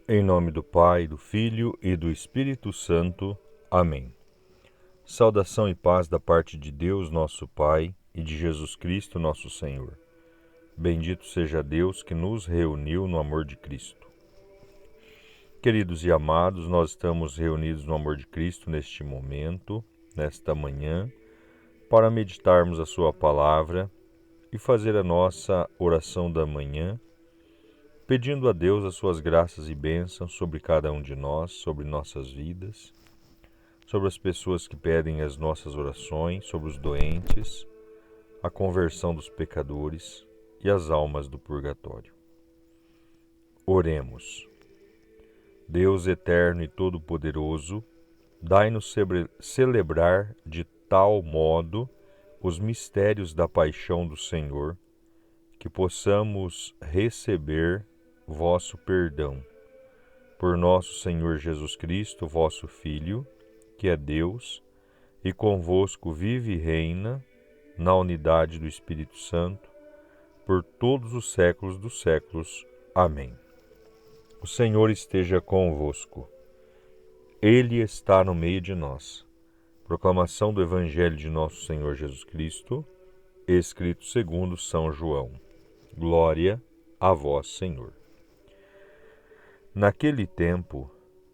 Em nome do Pai, do Filho e do Espírito Santo. Amém. Saudação e paz da parte de Deus, nosso Pai, e de Jesus Cristo, nosso Senhor. Bendito seja Deus que nos reuniu no amor de Cristo. Queridos e amados, nós estamos reunidos no amor de Cristo neste momento, nesta manhã, para meditarmos a Sua palavra e fazer a nossa oração da manhã, pedindo a Deus as suas graças e bênçãos sobre cada um de nós, sobre nossas vidas, sobre as pessoas que pedem as nossas orações, sobre os doentes, a conversão dos pecadores e as almas do purgatório. Oremos. Deus eterno e todo-poderoso, dai-nos celebrar de tal modo os mistérios da paixão do Senhor, que possamos receber vosso perdão. Por nosso Senhor Jesus Cristo, vosso Filho, que é Deus, e convosco vive e reina, na unidade do Espírito Santo, por todos os séculos dos séculos. Amém. O Senhor esteja convosco. Ele está no meio de nós. Proclamação do Evangelho de nosso Senhor Jesus Cristo, escrito segundo São João. Glória a vós, Senhor. Naquele tempo,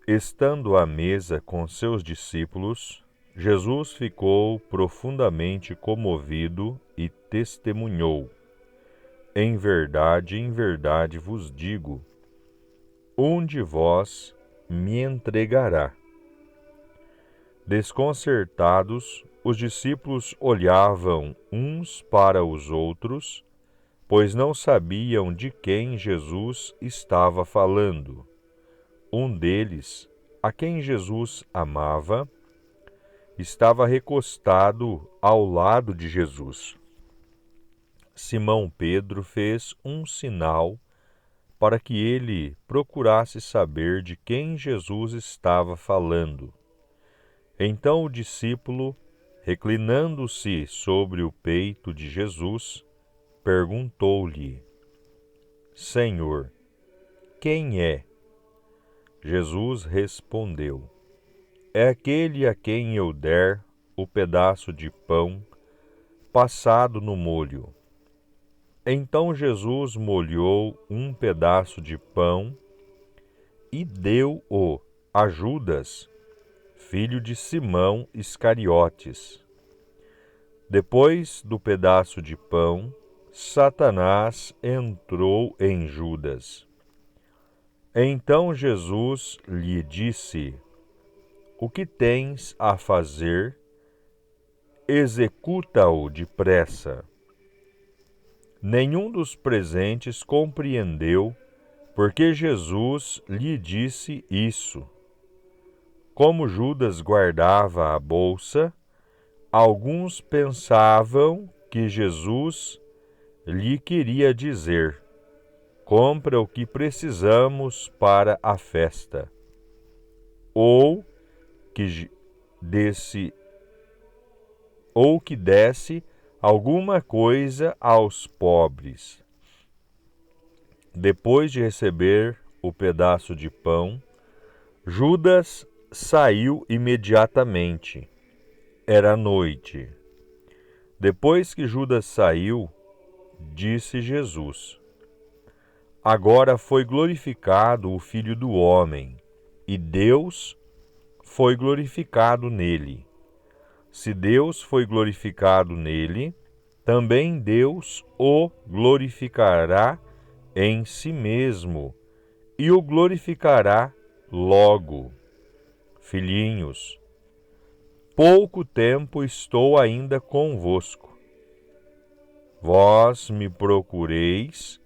estando à mesa com seus discípulos, Jesus ficou profundamente comovido e testemunhou: em verdade vos digo, um de vós me entregará. Desconcertados, os discípulos olhavam uns para os outros, pois não sabiam de quem Jesus estava falando. Um deles, a quem Jesus amava, estava recostado ao lado de Jesus. Simão Pedro fez um sinal para que ele procurasse saber de quem Jesus estava falando. Então o discípulo, reclinando-se sobre o peito de Jesus, perguntou-lhe: Senhor, quem é? Jesus respondeu: é aquele a quem eu der o pedaço de pão passado no molho. Então Jesus molhou um pedaço de pão e deu-o a Judas, filho de Simão Iscariotes. Depois do pedaço de pão, Satanás entrou em Judas. Então Jesus lhe disse: o que tens a fazer, executa-o depressa. Nenhum dos presentes compreendeu porque Jesus lhe disse isso. Como Judas guardava a bolsa, alguns pensavam que Jesus lhe queria dizer: compra o que precisamos para a festa, ou que desse alguma coisa aos pobres. Depois de receber o pedaço de pão, Judas saiu imediatamente. Era noite. Depois que Judas saiu, disse Jesus: agora foi glorificado o Filho do Homem, e Deus foi glorificado nele. Se Deus foi glorificado nele, também Deus o glorificará em si mesmo e o glorificará logo. Filhinhos, pouco tempo estou ainda convosco. Vós me procureis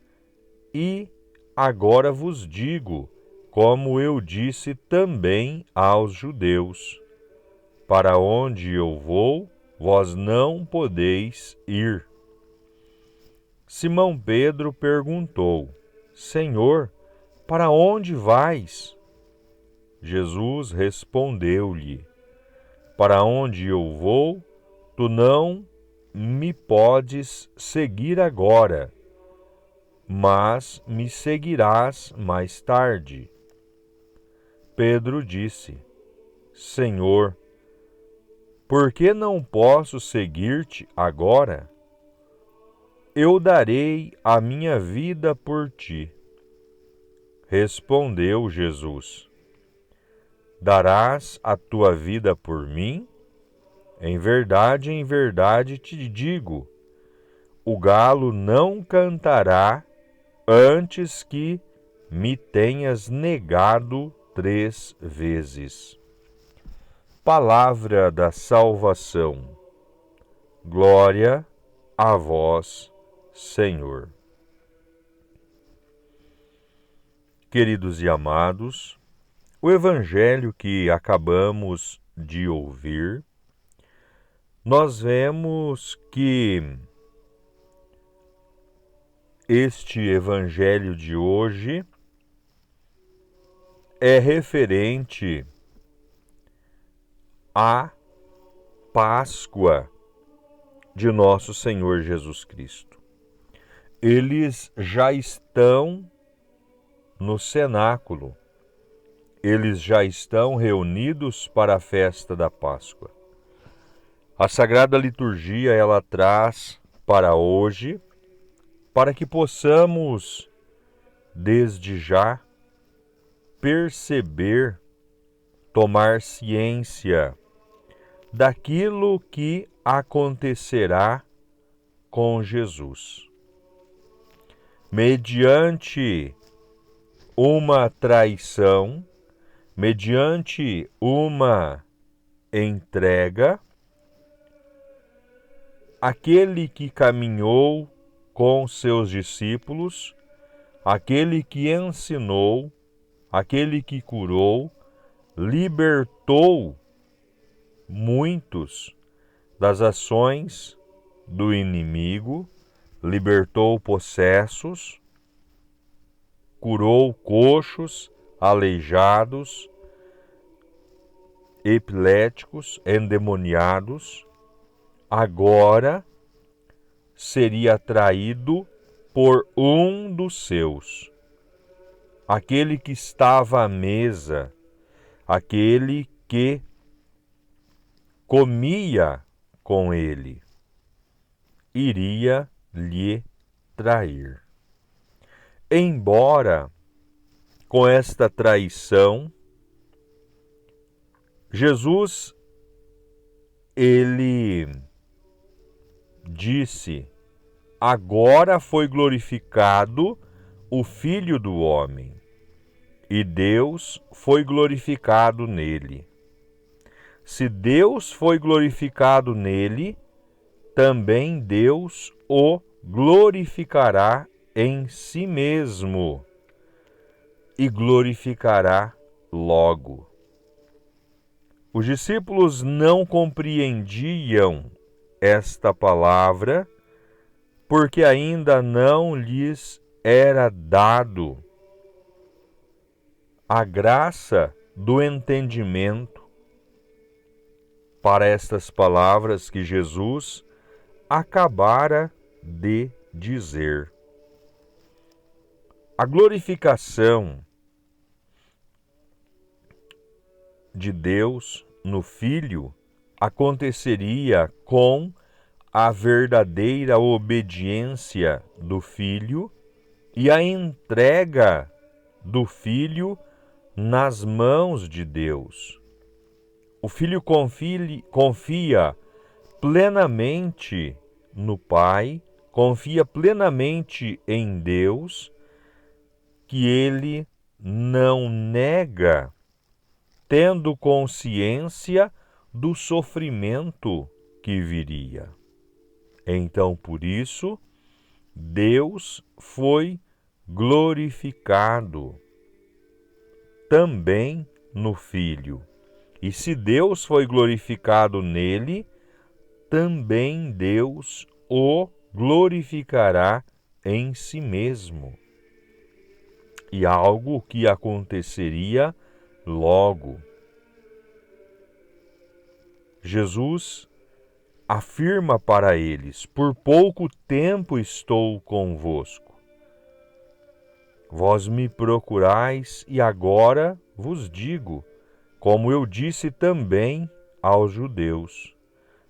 e agora vos digo, como eu disse também aos judeus: para onde eu vou, vós não podeis ir. Simão Pedro perguntou: Senhor, para onde vais? Jesus respondeu-lhe: para onde eu vou, tu não me podes seguir agora, mas me seguirás mais tarde. Pedro disse: Senhor, por que não posso seguir-te agora? Eu darei a minha vida por ti. Respondeu Jesus: Darás a tua vida por mim? Em verdade te digo, o galo não cantará antes que me tenhas negado 3 vezes. Palavra da salvação. Glória a vós, Senhor. Queridos e amados, o evangelho que acabamos de ouvir, nós vemos que este evangelho de hoje é referente à Páscoa de nosso Senhor Jesus Cristo. Eles já estão no cenáculo, eles já estão reunidos para a festa da Páscoa. A Sagrada Liturgia, ela traz para hoje, para que possamos, desde já, perceber, tomar ciência daquilo que acontecerá com Jesus. Mediante uma traição, mediante uma entrega, aquele que caminhou com seus discípulos, aquele que ensinou, aquele que curou, libertou muitos das ações do inimigo, libertou possessos, curou coxos, aleijados, epiléticos, endemoniados, agora seria traído por um dos seus, aquele que estava à mesa, aquele que comia com ele, iria lhe trair. Embora com esta traição, Jesus, ele disse: agora foi glorificado o Filho do Homem, e Deus foi glorificado nele. Se Deus foi glorificado nele, também Deus o glorificará em si mesmo e glorificará logo. Os discípulos não compreendiam esta palavra porque ainda não lhes era dado a graça do entendimento para estas palavras que Jesus acabara de dizer. A glorificação de Deus no Filho aconteceria com a verdadeira obediência do Filho e a entrega do Filho nas mãos de Deus. O Filho confia plenamente no Pai, confia plenamente em Deus, que ele não nega, tendo consciência do sofrimento que viria. Então, por isso, Deus foi glorificado também no Filho. E se Deus foi glorificado nele, também Deus o glorificará em si mesmo. E algo que aconteceria logo. Jesus afirma para eles: por pouco tempo estou convosco. Vós me procurais e agora vos digo, como eu disse também aos judeus: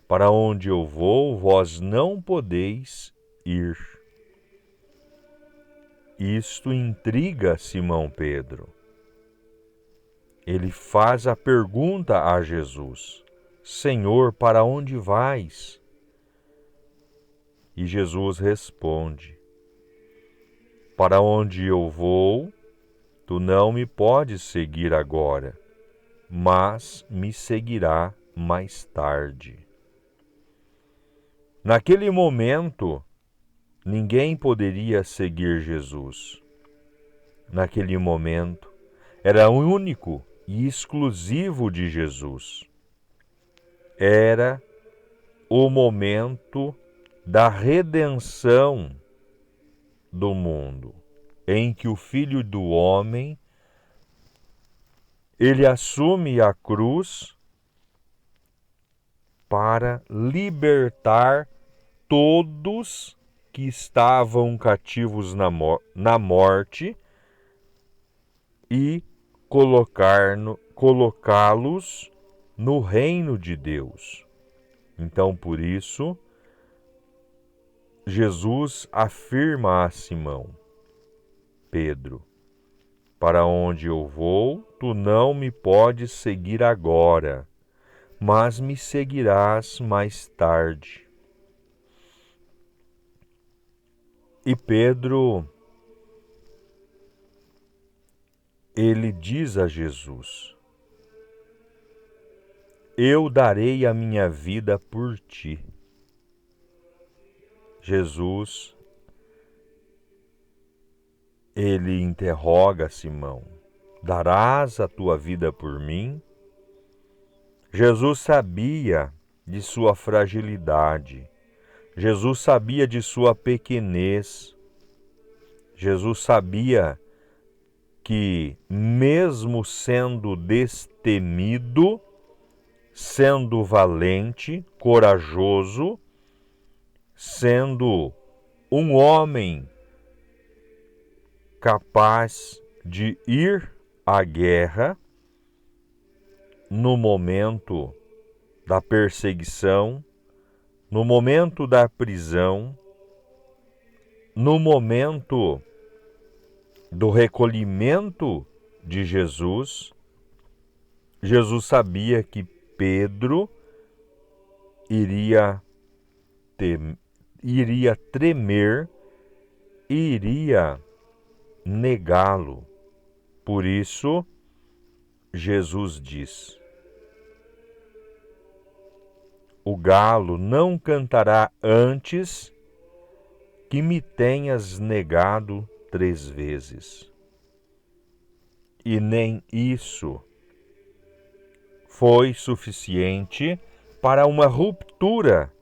para onde eu vou, vós não podeis ir. Isto intriga Simão Pedro. Ele faz a pergunta a Jesus: Senhor, para onde vais? E Jesus responde: para onde eu vou, tu não me podes seguir agora, mas me seguirá mais tarde. Naquele momento, ninguém poderia seguir Jesus. Naquele momento, era único e exclusivo de Jesus. Era o momento da redenção do mundo, em que o Filho do Homem, ele assume a cruz para libertar todos que estavam cativos na morte e colocá-los no reino de Deus. Então, por isso, Jesus afirma a Simão Pedro: para onde eu vou, tu não me podes seguir agora, mas me seguirás mais tarde. E Pedro, ele diz a Jesus: eu darei a minha vida por ti. Jesus, ele interroga Simão: darás a tua vida por mim? Jesus sabia de sua fragilidade. Jesus sabia de sua pequenez. Jesus sabia que, mesmo sendo destemido, sendo valente, corajoso, sendo um homem capaz de ir à guerra no momento da perseguição, no momento da prisão, no momento do recolhimento de Jesus, Jesus sabia que Pedro iria tremer e iria negá-lo. Por isso, Jesus diz: o galo não cantará antes que me tenhas negado 3 vezes. E nem isso foi suficiente para uma ruptura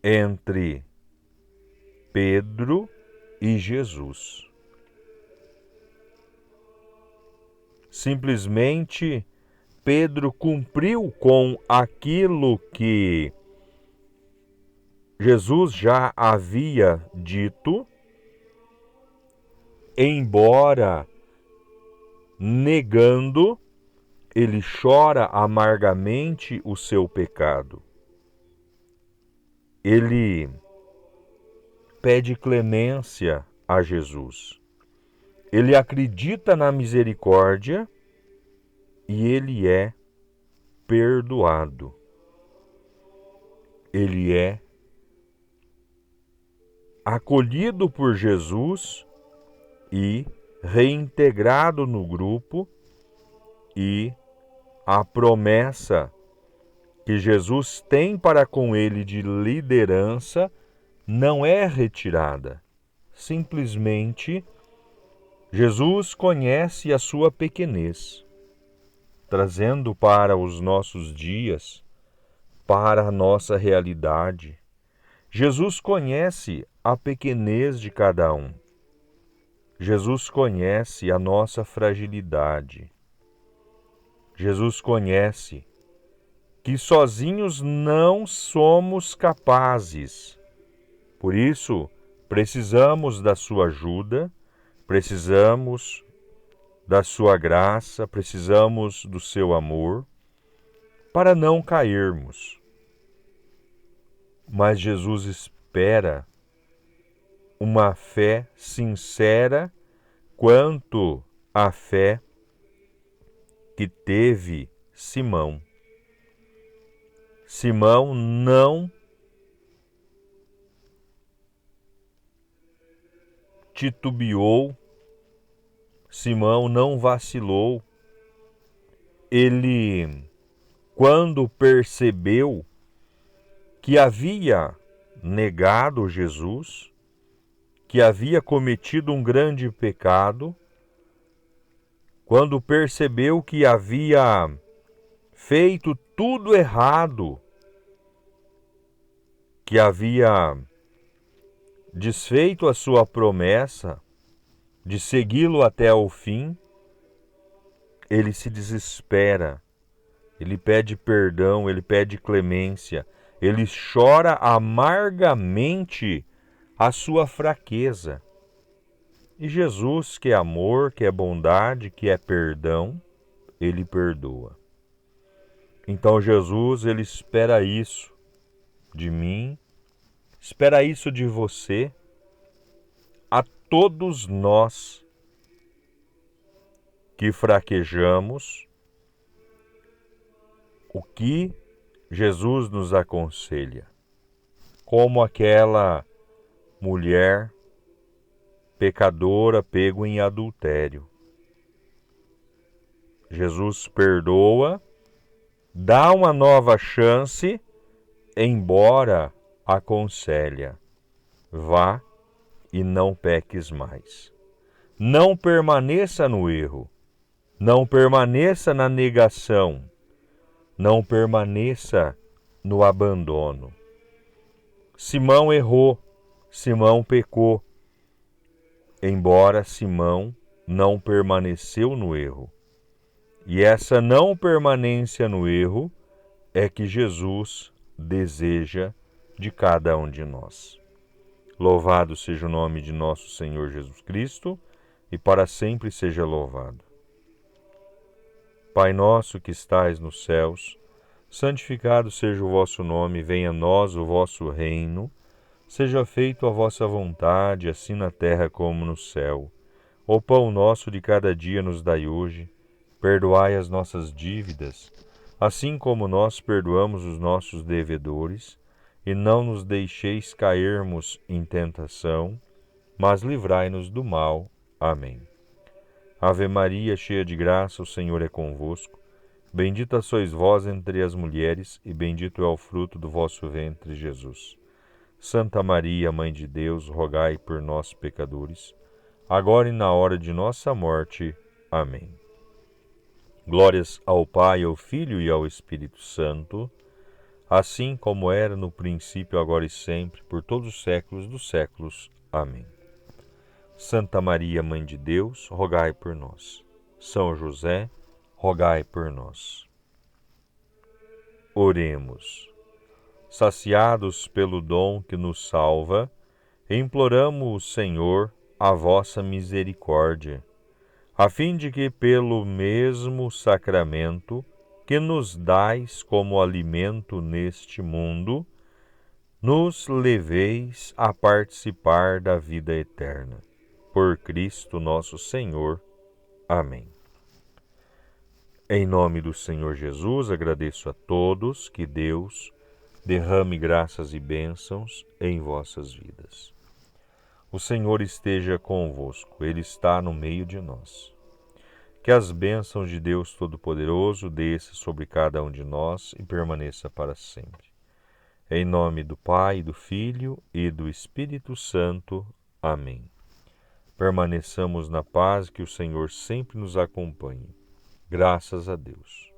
entre Pedro e Jesus. Simplesmente Pedro cumpriu com aquilo que Jesus já havia dito, embora negando, ele chora amargamente o seu pecado. Ele pede clemência a Jesus. Ele acredita na misericórdia e ele é perdoado. Ele é acolhido por Jesus e reintegrado no grupo, e a promessa que Jesus tem para com ele de liderança não é retirada. Simplesmente, Jesus conhece a sua pequenez, trazendo para os nossos dias, para a nossa realidade. Jesus conhece a pequenez de cada um. Jesus conhece a nossa fragilidade. Jesus conhece que sozinhos não somos capazes. Por isso, precisamos da sua ajuda, precisamos da sua graça, precisamos do seu amor para não cairmos. Mas Jesus espera uma fé sincera quanto à fé que teve Simão. Simão não titubeou, Simão não vacilou. Ele, quando percebeu que havia negado Jesus, que havia cometido um grande pecado, quando percebeu que havia feito tudo errado, que havia desfeito a sua promessa de segui-lo até o fim, ele se desespera, ele pede perdão, ele pede clemência, ele chora amargamente a sua fraqueza. E Jesus, que é amor, que é bondade, que é perdão, ele perdoa. Então Jesus, ele espera isso de mim, espera isso de você, a todos nós que fraquejamos. O que Jesus nos aconselha? Como aquela mulher pecadora pego em adultério. Jesus perdoa, dá uma nova chance, embora aconselha: vá e não peques mais. Não permaneça no erro, não permaneça na negação, não permaneça no abandono. Simão errou, Simão pecou, embora Simão não permaneceu no erro. E essa não permanência no erro é que Jesus deseja de cada um de nós. Louvado seja o nome de nosso Senhor Jesus Cristo, e para sempre seja louvado. Pai nosso que estais nos céus, santificado seja o vosso nome, venha a nós o vosso reino, seja feita a vossa vontade, assim na terra como no céu. O pão nosso de cada dia nos dai hoje, perdoai as nossas dívidas, assim como nós perdoamos os nossos devedores, e não nos deixeis cairmos em tentação, mas livrai-nos do mal. Amém. Ave Maria, cheia de graça, o Senhor é convosco. Bendita sois vós entre as mulheres, e bendito é o fruto do vosso ventre, Jesus. Santa Maria, Mãe de Deus, rogai por nós, pecadores, agora e na hora de nossa morte. Amém. Glórias ao Pai, ao Filho e ao Espírito Santo, assim como era no princípio, agora e sempre, por todos os séculos dos séculos. Amém. Santa Maria, Mãe de Deus, rogai por nós. São José, rogai por nós. Oremos. Saciados pelo dom que nos salva, imploramos, Senhor, a vossa misericórdia, a fim de que, pelo mesmo sacramento que nos dais como alimento neste mundo, nos leveis a participar da vida eterna. Por Cristo nosso Senhor. Amém. Em nome do Senhor Jesus, agradeço a todos, que Deus derrame graças e bênçãos em vossas vidas. O Senhor esteja convosco, Ele está no meio de nós. Que as bênçãos de Deus Todo-Poderoso desça sobre cada um de nós e permaneça para sempre. Em nome do Pai, do Filho e do Espírito Santo. Amém. Permaneçamos na paz, que o Senhor sempre nos acompanhe. Graças a Deus.